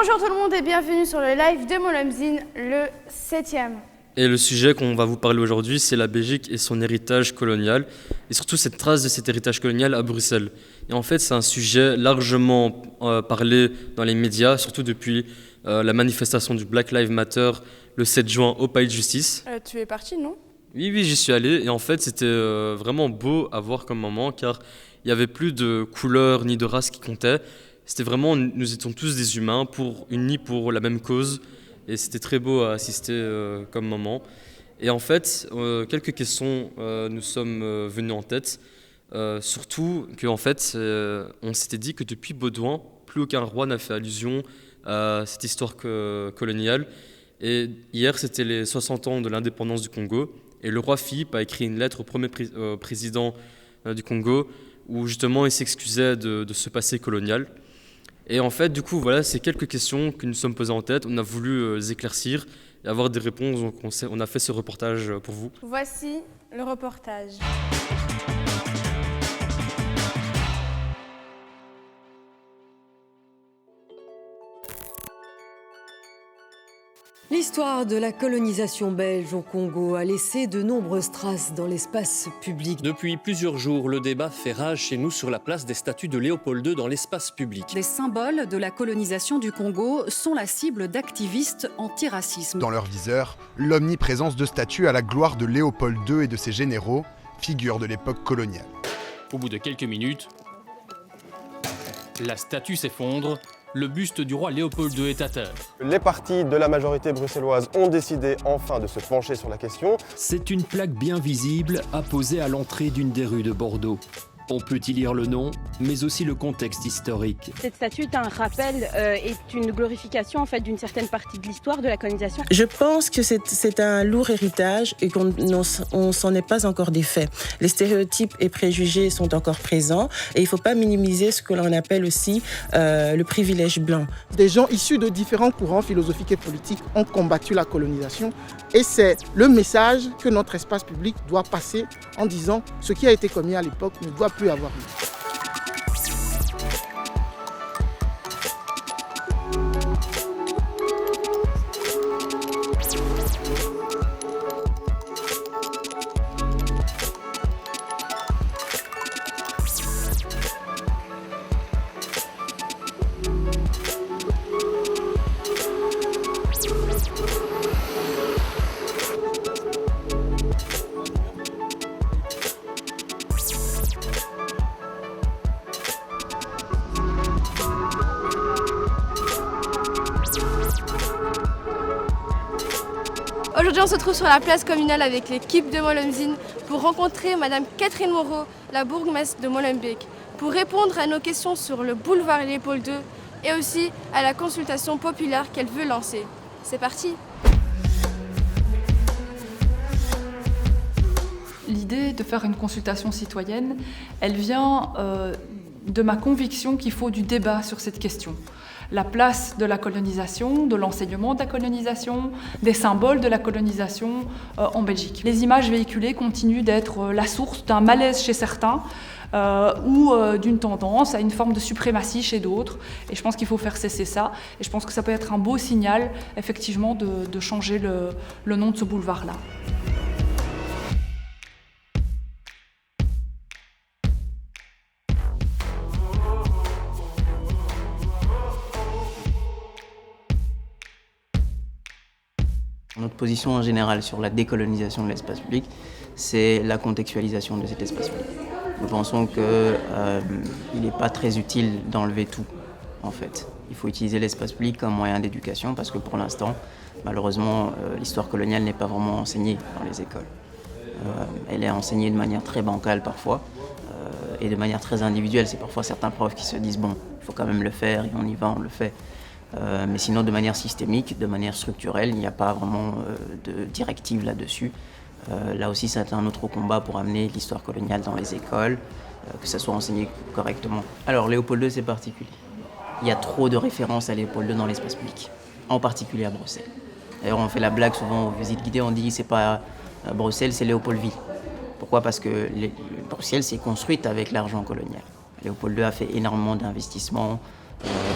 Bonjour tout le monde et bienvenue sur le live de Molemzine, le 7e. Et le sujet qu'on va vous parler aujourd'hui, c'est la Belgique et son héritage colonial, et surtout cette trace de cet héritage colonial à Bruxelles. Et en fait, c'est un sujet largement parlé dans les médias, surtout depuis la manifestation du Black Lives Matter le 7 juin au Palais de Justice. Tu es parti, non? Oui, j'y suis allé, et en fait, c'était vraiment beau à voir comme moment, car il n'y avait plus de couleur ni de race qui comptait. C'était vraiment, nous étions tous des humains, unis pour la même cause, et c'était très beau à assister comme moment. Et en fait, quelques questions nous sommes venues en tête, surtout qu'en fait, on s'était dit que depuis Baudouin, plus aucun roi n'a fait allusion à cette histoire coloniale. Et hier, c'était les 60 ans de l'indépendance du Congo, et le roi Philippe a écrit une lettre au premier président du Congo, où justement il s'excusait de ce passé colonial. Et en fait, du coup, voilà, c'est quelques questions que nous sommes posées en tête. On a voulu les éclaircir et avoir des réponses, donc on a fait ce reportage pour vous. Voici le reportage. L'histoire de la colonisation belge au Congo a laissé de nombreuses traces dans l'espace public. Depuis plusieurs jours, le débat fait rage chez nous sur la place des statues de Léopold II dans l'espace public. Les symboles de la colonisation du Congo sont la cible d'activistes antiracisme. Dans leur viseur, l'omniprésence de statues à la gloire de Léopold II et de ses généraux, figures de l'époque coloniale. Au bout de quelques minutes, la statue s'effondre. Le buste du roi Léopold II est à terre. Les partis de la majorité bruxelloise ont décidé enfin de se pencher sur la question. C'est une plaque bien visible apposée à l'entrée d'une des rues de Bordeaux. On peut y lire le nom, mais aussi le contexte historique. Cette statue est un rappel, est une glorification en fait, d'une certaine partie de l'histoire de la colonisation. Je pense que c'est un lourd héritage et qu'on ne s'en est pas encore défait. Les stéréotypes et préjugés sont encore présents et il ne faut pas minimiser ce que l'on appelle aussi le privilège blanc. Des gens issus de différents courants philosophiques et politiques ont combattu la colonisation et c'est le message que notre espace public doit passer en disant ce qui a été commis à l'époque ne doit plus avoir lieu. Aujourd'hui, on se trouve sur la place communale avec l'équipe de Molemzine pour rencontrer Madame Catherine Moreau, la bourgmestre de Molenbeek, pour répondre à nos questions sur le boulevard Léopold II et aussi à la consultation populaire qu'elle veut lancer. C'est parti! L'idée de faire une consultation citoyenne, elle vient de ma conviction qu'il faut du débat sur cette question. La place de la colonisation, de l'enseignement de la colonisation, des symboles de la colonisation en Belgique. Les images véhiculées continuent d'être la source d'un malaise chez certains ou d'une tendance à une forme de suprématie chez d'autres. Et je pense qu'il faut faire cesser ça. Et je pense que ça peut être un beau signal, effectivement, de changer le nom de ce boulevard-là. Notre position en général sur la décolonisation de l'espace public, c'est la contextualisation de cet espace public. Nous pensons qu'il n'est pas très utile d'enlever tout, en fait. Il faut utiliser l'espace public comme moyen d'éducation parce que pour l'instant, malheureusement, l'histoire coloniale n'est pas vraiment enseignée dans les écoles. Elle est enseignée de manière très bancale parfois et de manière très individuelle. C'est parfois certains profs qui se disent « bon, il faut quand même le faire et on y va, on le fait ». Mais sinon, de manière systémique, de manière structurelle, il n'y a pas vraiment de directive là-dessus. Là aussi, c'est un autre combat pour amener l'histoire coloniale dans les écoles, que ça soit enseigné correctement. Alors, Léopold II, c'est particulier. Il y a trop de références à Léopold II dans l'espace public, en particulier à Bruxelles. D'ailleurs, on fait la blague souvent aux visites guidées, on dit c'est pas Bruxelles, c'est Léopoldville. Pourquoi ? Parce que Bruxelles s'est construite avec l'argent colonial. Léopold II a fait énormément d'investissements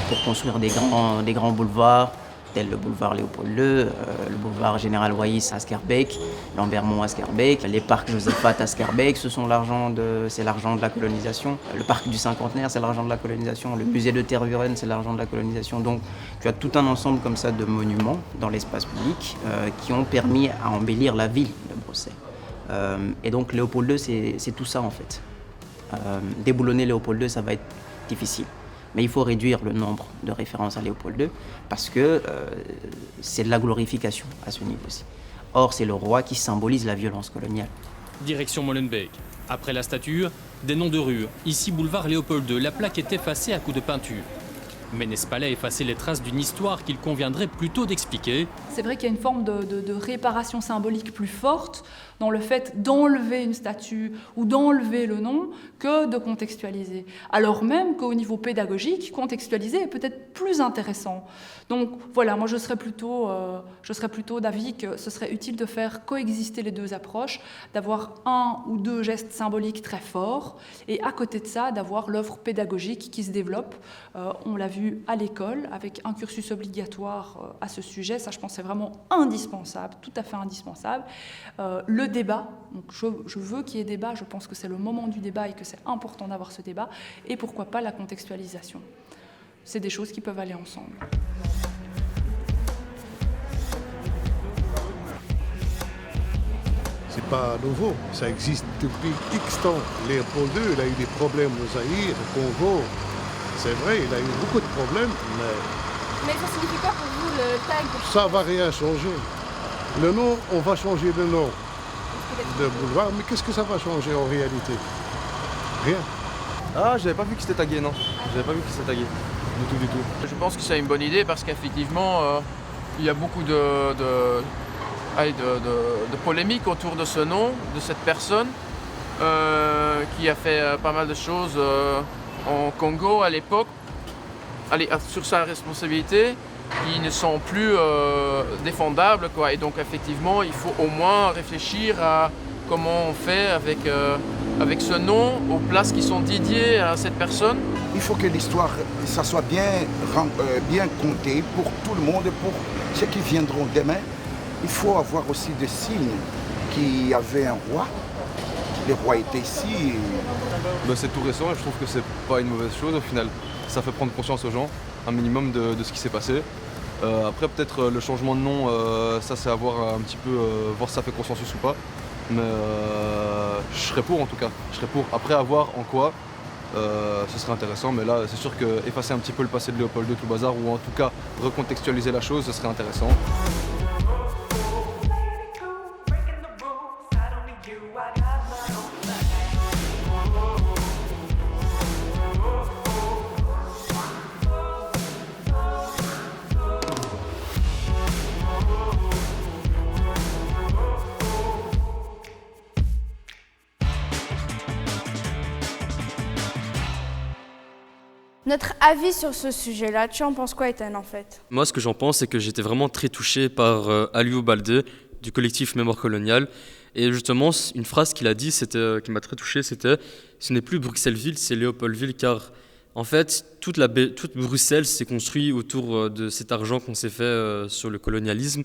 pour construire des grands boulevards, tels le boulevard Léopold II, le boulevard Général Waïs à Schaerbeek, Lambermont à Schaerbeek, les parcs Josephat à Schaerbeek, c'est l'argent de la colonisation. Le parc du Cinquantenaire, c'est l'argent de la colonisation. Le musée de Tervuren, c'est l'argent de la colonisation. Donc tu as tout un ensemble comme ça de monuments dans l'espace public qui ont permis à embellir la ville de Bruxelles. Et donc Léopold II, c'est tout ça en fait. Déboulonner Léopold II, ça va être difficile. Mais il faut réduire le nombre de références à Léopold II parce que c'est de la glorification à ce niveau-ci. Or, c'est le roi qui symbolise la violence coloniale. Direction Molenbeek. Après la statue, des noms de rues. Ici, boulevard Léopold II, la plaque est effacée à coups de peinture. Mais n'est-ce pas là effacer les traces d'une histoire qu'il conviendrait plutôt d'expliquer? C'est vrai qu'il y a une forme de réparation symbolique plus forte dans le fait d'enlever une statue ou d'enlever le nom que de contextualiser. Alors même qu'au niveau pédagogique, contextualiser est peut-être plus intéressant. Donc voilà, moi je serais plutôt d'avis que ce serait utile de faire coexister les deux approches, d'avoir un ou deux gestes symboliques très forts et à côté de ça, d'avoir l'œuvre pédagogique qui se développe. On l'a vu à l'école avec un cursus obligatoire à ce sujet, ça je pense c'est vraiment indispensable, tout à fait indispensable. Le débat, donc je veux qu'il y ait débat, je pense que c'est le moment du débat et que c'est important d'avoir ce débat, et pourquoi pas la contextualisation. C'est des choses qui peuvent aller ensemble. C'est pas nouveau, ça existe depuis X temps. Léopold II, il a eu des problèmes au Zaïre, au Congo. C'est vrai, il a eu beaucoup de problèmes, Mais ça signifie quoi pour vous le tag? ça va rien changer. Le nom, on va changer de nom de boulevard, mais qu'est-ce que ça va changer en réalité? Rien. Ah, j'avais pas vu que c'était tagué, non. J'avais pas vu que c'était tagué. Du tout. Je pense que c'est une bonne idée parce qu'effectivement, il y a beaucoup de polémiques autour de ce nom, de cette personne qui a fait pas mal de choses en Congo à l'époque, sur sa responsabilité, qui ne sont plus défendables, quoi. Et donc effectivement, il faut au moins réfléchir à comment on fait avec ce nom, aux places qui sont dédiées à cette personne. Il faut que l'histoire, ça soit bien compté pour tout le monde, pour ceux qui viendront demain. Il faut avoir aussi des signes qu'il y avait un roi. Le roi était ici. C'est tout récent et je trouve que c'est pas une mauvaise chose au final. Ça fait prendre conscience aux gens, un minimum de ce qui s'est passé. Après peut-être le changement de nom, ça c'est à voir un petit peu, voir si ça fait consensus ou pas. Mais je serais pour en tout cas. Je serais pour. Après à voir en quoi, ce serait intéressant. Mais là c'est sûr qu'effacer un petit peu le passé de Léopold II, tout le bazar, ou en tout cas recontextualiser la chose, ce serait intéressant. Notre avis sur ce sujet-là, tu en penses quoi, Ethan, en fait? Moi, ce que j'en pense, c'est que j'étais vraiment très touché par Aliou Baldé, du collectif Mémoire coloniale. Et justement, une phrase qu'il a dit, qui m'a très touché, c'était « Ce n'est plus Bruxelles-Ville, c'est Léopoldville », car en fait, toute Bruxelles s'est construite autour de cet argent qu'on s'est fait sur le colonialisme.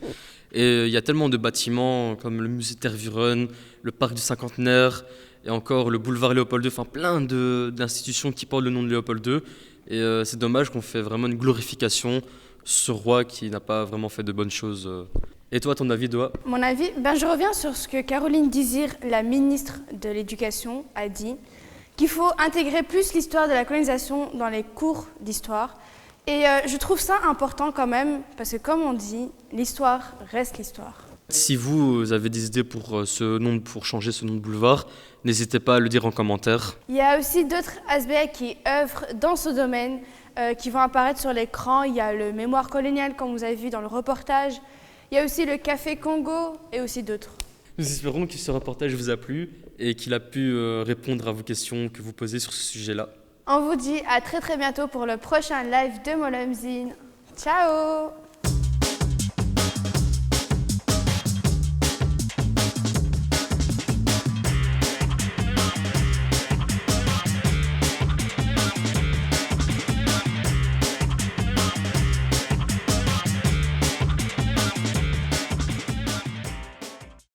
Et il y a tellement de bâtiments comme le musée Tervuren, le parc du Cinquantenaire, et encore le boulevard Léopold II, enfin plein d'institutions qui portent le nom de Léopold II. Et c'est dommage qu'on fait vraiment une glorification ce roi qui n'a pas vraiment fait de bonnes choses. Et toi, ton avis, Doa? Mon avis, je reviens sur ce que Caroline Désir, la ministre de l'Éducation, a dit, qu'il faut intégrer plus l'histoire de la colonisation dans les cours d'histoire. Et je trouve ça important quand même, parce que comme on dit, l'histoire reste l'histoire. Si vous avez des idées pour changer ce nom de boulevard, n'hésitez pas à le dire en commentaire. Il y a aussi d'autres aspects qui œuvrent dans ce domaine, qui vont apparaître sur l'écran. Il y a le Mémoire coloniale, comme vous avez vu dans le reportage. Il y a aussi le Café Congo et aussi d'autres. Nous espérons que ce reportage vous a plu et qu'il a pu répondre à vos questions que vous posez sur ce sujet-là. On vous dit à très bientôt pour le prochain live de Molemzine. Ciao!